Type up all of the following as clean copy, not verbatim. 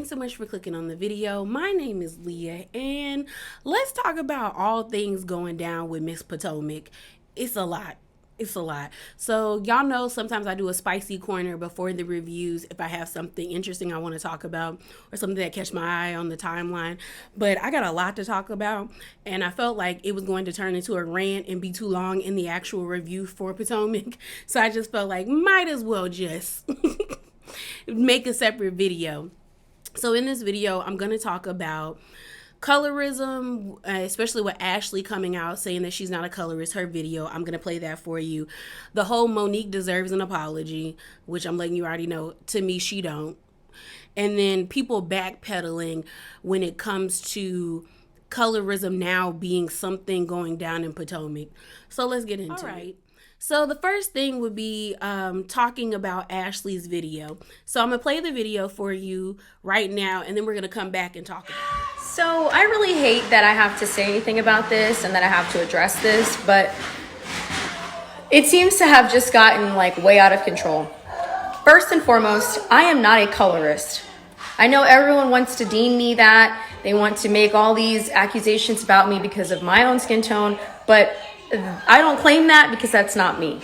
Thanks so much for clicking on the video. My name is Leah, and let's talk about all things going down with Miss Potomac. It's a lot. It's a lot. So y'all know sometimes I do a spicy corner before the reviews if I have something interesting I want to talk about or something that catch my eye on the timeline. But I got a lot to talk about, and I felt like it was going to turn into a rant and be too long in the actual review for Potomac. So I just felt like might as well just make a separate video. So in this video, I'm going to talk about colorism, especially with Ashley coming out saying that she's not a colorist, her video. I'm going to play that for you. The whole Monique deserves an apology, which I'm letting you already know. To me, she don't. And then people backpedaling when it comes to colorism now being something going down in Potomac. So let's get into it. So the first thing would be talking about Ashley's video. So I'm going to play the video for you right now, and then we're going to come back and talk about it. So I really hate that I have to say anything about this and that I have to address this, but it seems to have just gotten like way out of control. First and foremost, I am not a colorist. I know everyone wants to deem me that. They want to make all these accusations about me because of my own skin tone, but I don't claim that because that's not me.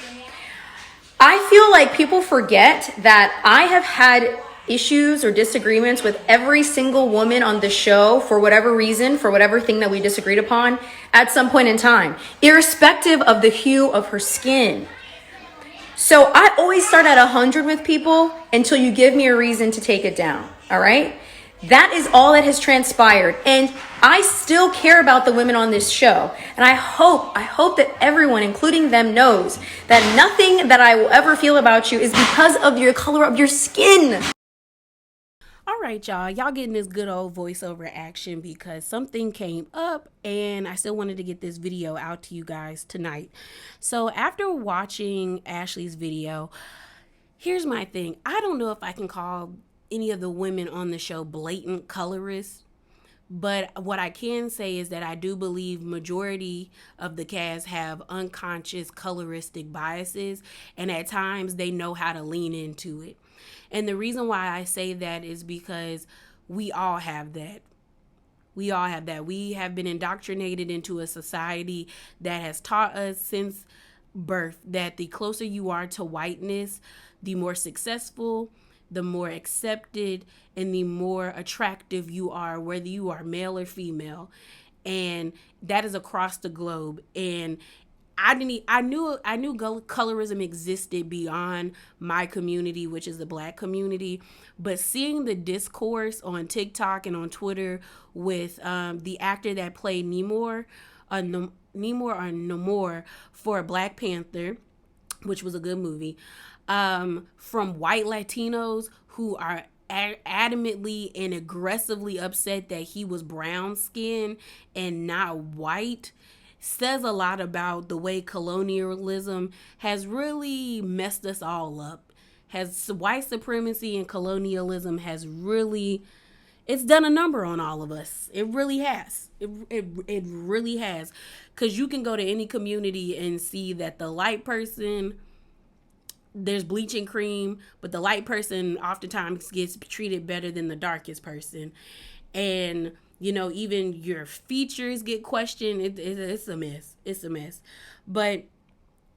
I feel like people forget that I have had issues or disagreements with every single woman on the show for whatever reason, for whatever thing that we disagreed upon at some point in time, irrespective of the hue of her skin. So I always start at 100 with people until you give me a reason to take it down. All right. That is all that has transpired. And I still care about the women on this show. And I hope that everyone, including them, knows that nothing that I will ever feel about you is because of your color of your skin. All right, y'all getting this good old voiceover action because something came up and I still wanted to get this video out to you guys tonight. So after watching Ashley's video, here's my thing. I don't know if I can call any of the women on the show blatant colorists, but what I can say is that I do believe majority of the cast have unconscious coloristic biases, and at times they know how to lean into it. And the reason why I say that is because we all have that. We all have that. We have been indoctrinated into a society that has taught us since birth that the closer you are to whiteness, the more successful, the more accepted, and the more attractive you are, whether you are male or female. And that is across the globe. And I knew colorism existed beyond my community, which is the Black community. But seeing the discourse on TikTok and on Twitter with the actor that played Namor for Black Panther, which was a good movie, from white Latinos who are adamantly and aggressively upset that he was brown skinned and not white, says a lot about the way colonialism has really messed us all up. Has white supremacy and colonialism has really, it's done a number on all of us. It really has. It really has. Because you can go to any community and see that the light person, there's bleaching cream, but the light person oftentimes gets treated better than the darkest person. And you know, even your features get questioned. It's a mess. It's a mess. But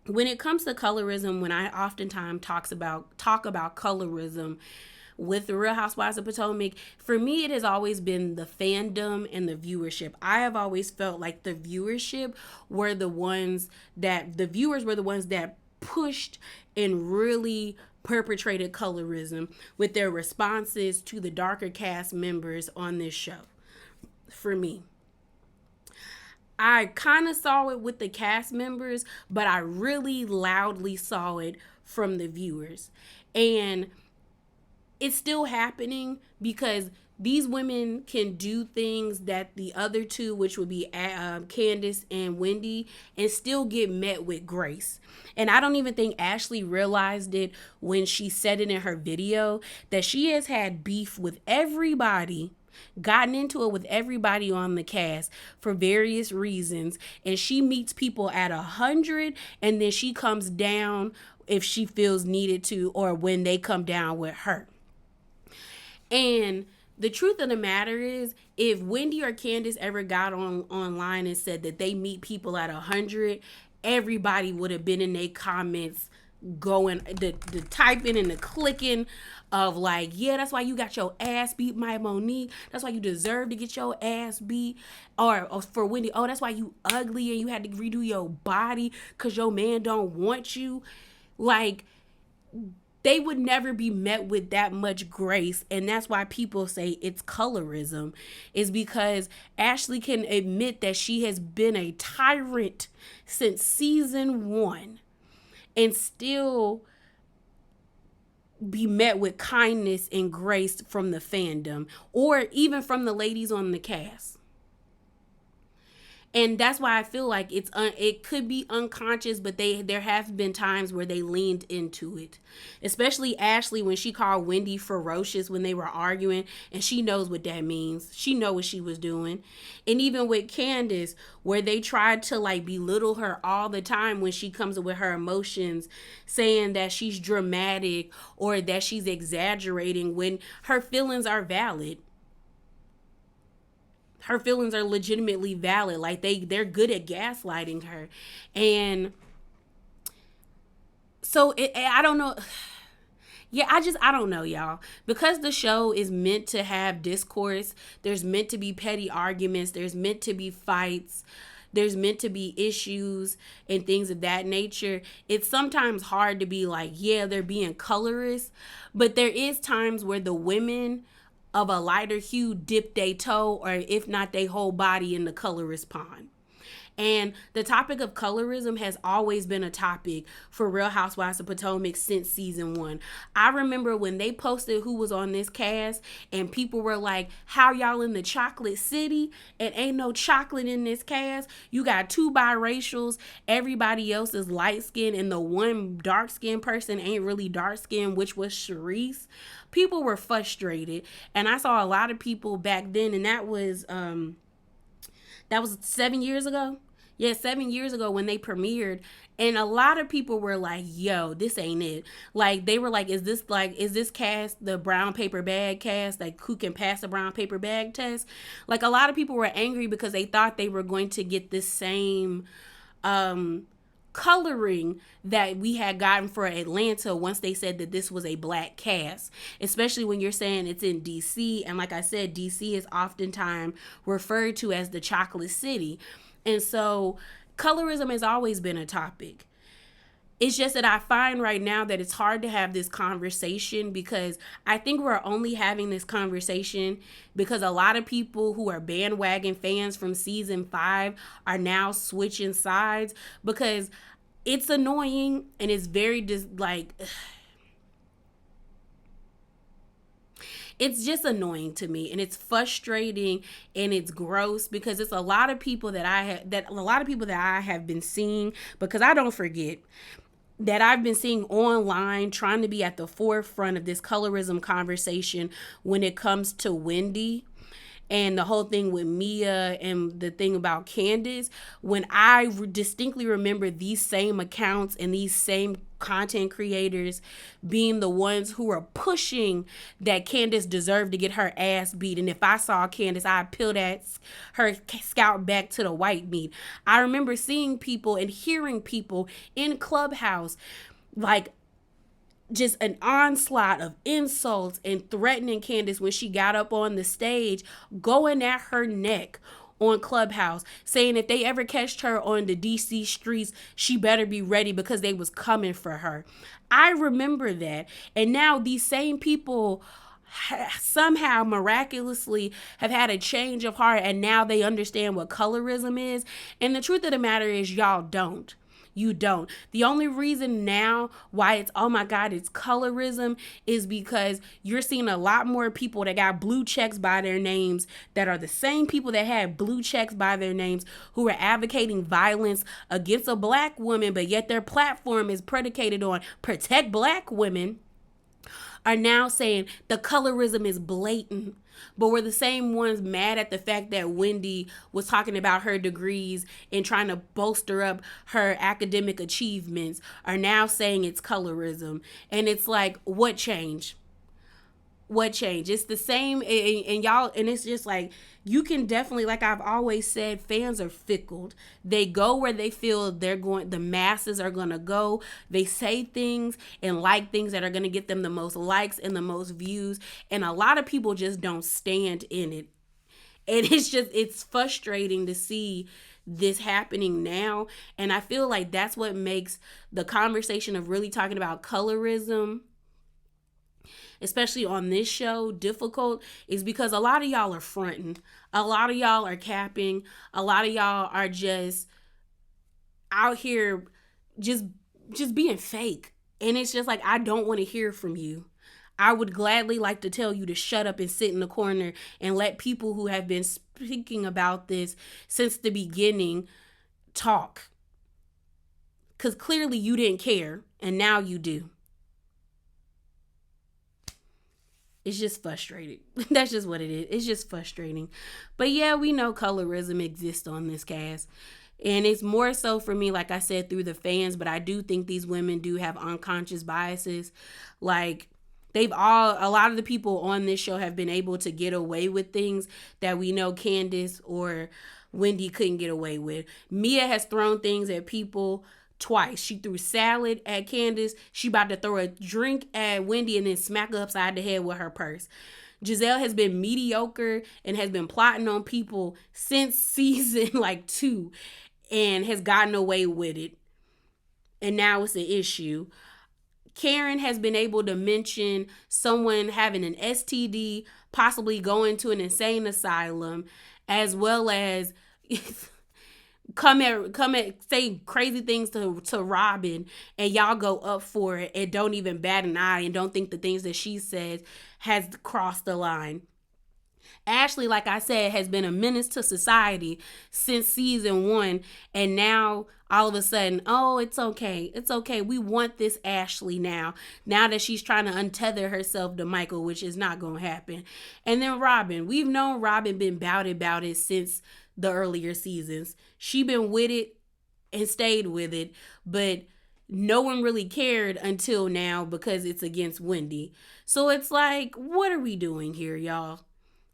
when it comes to colorism, when I oftentimes talk about colorism with the Real Housewives of Potomac, for me, it has always been the fandom and the viewership. I have always felt like the viewers were the ones that pushed and really perpetrated colorism with their responses to the darker cast members on this show. For me, I kind of saw it with the cast members, but I really loudly saw it from the viewers. And it's still happening because these women can do things that the other two, which would be Candace and Wendy, and still get met with grace. And I don't even think Ashley realized it when she said it in her video, that she has had beef with everybody, gotten into it with everybody on the cast for various reasons, and she meets people at 100 and then she comes down if she feels needed to, or when they come down with her. And The truth of the matter is, if Wendy or Candace ever got on online and said that they meet people at 100, everybody would have been in their comments going the typing and the clicking of like, yeah, that's why you got your ass beat, my Monique. That's why you deserve to get your ass beat. Or for Wendy, oh, that's why you ugly and you had to redo your body because your man don't want you. Like, they would never be met with that much grace, and that's why people say it's colorism, is because Ashley can admit that she has been a tyrant since season 1 and still be met with kindness and grace from the fandom or even from the ladies on the cast. And that's why I feel like it could be unconscious, but there have been times where they leaned into it, especially Ashley when she called Wendy ferocious when they were arguing, and she knows what that means. She know what she was doing. And even with Candace, where they tried to like belittle her all the time when she comes with her emotions, saying that she's dramatic or that she's exaggerating when her feelings are valid. Her feelings are legitimately valid. Like they're good at gaslighting her. And so I don't know. Yeah, I don't know, y'all. Because the show is meant to have discourse, there's meant to be petty arguments, there's meant to be fights, there's meant to be issues and things of that nature. It's sometimes hard to be like, yeah, they're being colorist, but there is times where the women of a lighter hue dip their toe, or if not their whole body, in the colorist pond. And the topic of colorism has always been a topic for Real Housewives of Potomac since season 1. I remember when they posted who was on this cast and people were like, how y'all in the chocolate city and ain't no chocolate in this cast? You got 2 biracials, everybody else is light skinned, and the one dark skinned person ain't really dark skinned, which was Sharice. People were frustrated, and I saw a lot of people back then, and that was 7 years ago. Yeah, 7 years ago when they premiered, and a lot of people were like, yo, this ain't it. Like, they were like, is this cast the brown paper bag cast? Like, who can pass the brown paper bag test? Like, a lot of people were angry because they thought they were going to get this same coloring that we had gotten for Atlanta once they said that this was a black cast, especially when you're saying it's in DC. And like I said, DC is oftentimes referred to as the chocolate city. And so colorism has always been a topic. It's just that I find right now that it's hard to have this conversation because I think we're only having this conversation because a lot of people who are bandwagon fans from season 5 are now switching sides because it's annoying and it's very it's just annoying to me, and it's frustrating and it's gross because it's a lot of people that I have been seeing, because I don't forget that I've been seeing online trying to be at the forefront of this colorism conversation when it comes to Wendy and the whole thing with Mia and the thing about Candace, when I distinctly remember these same accounts and these same content creators being the ones who are pushing that Candace deserved to get her ass beat. And if I saw Candace, I'd peel her scalp back to the white meat. I remember seeing people and hearing people in Clubhouse like just an onslaught of insults and threatening Candace when she got up on the stage, going at her neck on Clubhouse, saying if they ever catched her on the DC streets, she better be ready because they was coming for her. I remember that. And now these same people somehow miraculously have had a change of heart, and now they understand what colorism is. And the truth of the matter is, y'all don't. You don't. The only reason now why it's, oh my God, it's colorism is because you're seeing a lot more people that got blue checks by their names that are the same people that had blue checks by their names who are advocating violence against a black woman, but yet their platform is predicated on protect black women, are now saying the colorism is blatant. But we're the same ones mad at the fact that Wendy was talking about her degrees and trying to bolster up her academic achievements, are now saying it's colorism. And it's like, what changed? What changed? It's the same, and y'all, and it's just like, you can definitely, like I've always said, fans are fickle. They go where they feel they're going, the masses are going to go. They say things and like things that are going to get them the most likes and the most views, and a lot of people just don't stand in it. And it's frustrating to see this happening now. And I feel like that's what makes the conversation of really talking about colorism, especially on this show, difficult, is because a lot of y'all are fronting. A lot of y'all are capping. A lot of y'all are just out here just being fake. And it's just like, I don't want to hear from you. I would gladly like to tell you to shut up and sit in the corner and let people who have been speaking about this since the beginning talk. Because clearly you didn't care, and now you do. It's just frustrating. That's just what it is. It's just frustrating. But yeah, we know colorism exists on this cast. And it's more so for me, like I said, through the fans. But I do think these women do have unconscious biases. Like, a lot of the people on this show have been able to get away with things that we know Candace or Wendy couldn't get away with. Mia has thrown things at people twice. She threw salad at Candace. She about to throw a drink at Wendy and then smack her upside the head with her purse. Giselle has been mediocre and has been plotting on people since season like 2 and has gotten away with it. And now it's an issue. Karen has been able to mention someone having an STD, possibly going to an insane asylum, as well as come at say crazy things to Robin, and y'all go up for it and don't even bat an eye and don't think the things that she says has crossed the line. Ashley, like I said, has been a menace to society since season 1, and now all of a sudden, oh, it's okay. It's okay. We want this Ashley now. Now that she's trying to untether herself to Michael, which is not going to happen. And then Robin. We've known Robin been about it since the earlier seasons. She been with it and stayed with it, but no one really cared until now because it's against Wendy. So it's like, what are we doing here, y'all?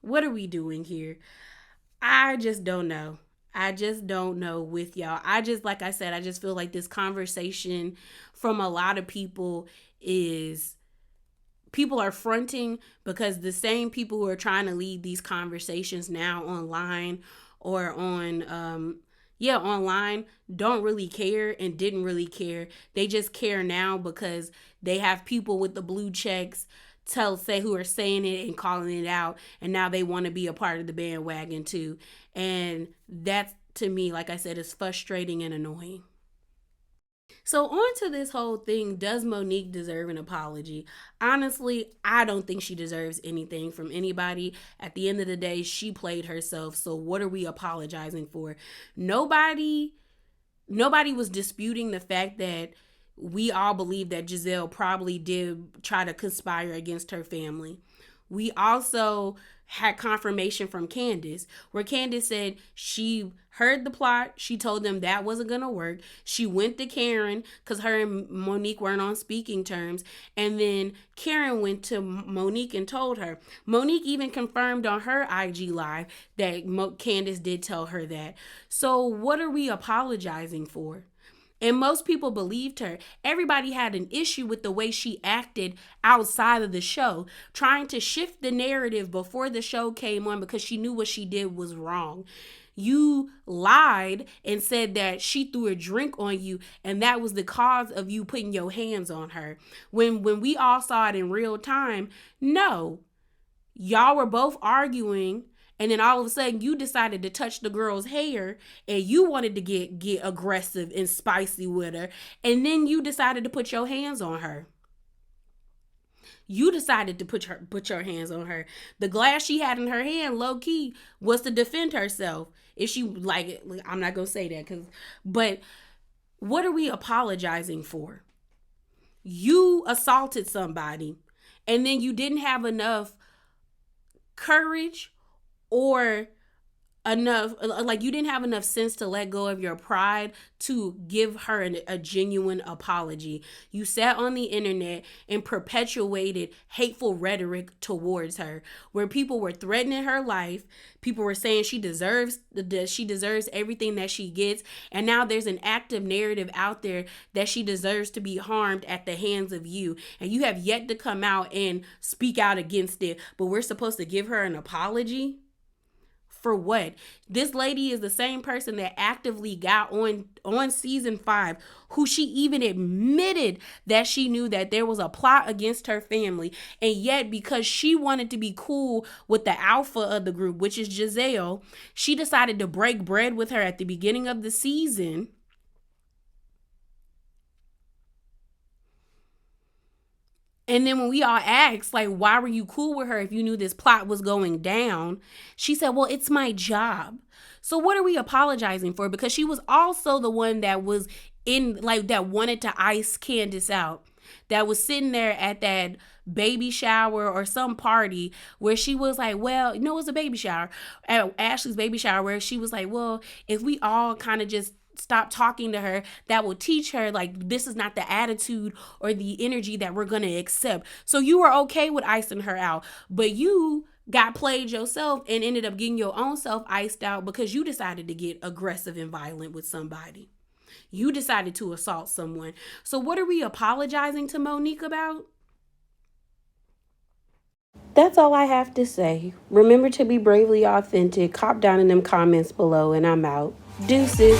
What are we doing here? I just don't know. I just don't know with y'all. Like I said, I just feel like this conversation from a lot of people is, people are fronting because the same people who are trying to lead these conversations now online or online don't really care and didn't really care. They just care now because they have people with the blue checks who are saying it and calling it out, and now they want to be a part of the bandwagon too. And that, to me, like I said, is frustrating and annoying. So on to this whole thing, does Monique deserve an apology? Honestly, I don't think she deserves anything from anybody. At the end of the day, she played herself, so what are we apologizing for? Nobody was disputing the fact that we all believe that Giselle probably did try to conspire against her family. We also had confirmation from Candace, where Candace said she heard the plot. She told them that wasn't going to work. She went to Karen because her and Monique weren't on speaking terms. And then Karen went to Monique and told her. Monique even confirmed on her IG Live that Candace did tell her that. So what are we apologizing for? And most people believed her. Everybody had an issue with the way she acted outside of the show, trying to shift the narrative before the show came on because she knew what she did was wrong. You lied and said that she threw a drink on you, and that was the cause of you putting your hands on her. When we all saw it in real time, no. Y'all were both arguing, and then all of a sudden you decided to touch the girl's hair and you wanted to get aggressive and spicy with her, and then you decided to put your hands on her. You decided to put your hands on her. The glass she had in her hand, low key, was to defend herself. If she, like, I'm not gonna say that, but what are we apologizing for? You assaulted somebody, and then you didn't have enough courage or enough, like you didn't have enough sense to let go of your pride to give her a genuine apology. You sat on the internet and perpetuated hateful rhetoric towards her, where people were threatening her life. People were saying she deserves everything that she gets, and now there's an active narrative out there that she deserves to be harmed at the hands of you, and you have yet to come out and speak out against it, but we're supposed to give her an apology? For what? This lady is the same person that actively got on season 5, who she even admitted that she knew that there was a plot against her family, and yet because she wanted to be cool with the alpha of the group, which is Giselle, she decided to break bread with her at the beginning of the season. And then when we all asked, like, why were you cool with her if you knew this plot was going down? She said, well, it's my job. So what are we apologizing for? Because she was also the one that was in, like, that wanted to ice Candace out. That was sitting there at that baby shower or some party where she was like, well, no, it was a baby shower, at Ashley's baby shower, where she was like, well, if we all kind of just stop talking to her, that will teach her like this is not the attitude or the energy that we're gonna accept. So you were okay with icing her out, but you got played yourself and ended up getting your own self iced out because you decided to get aggressive and violent with somebody. You decided to assault someone. So what are we apologizing to Monique about? That's all I have to say. Remember to be bravely authentic. Cop down in them comments below, and I'm out. Deuces.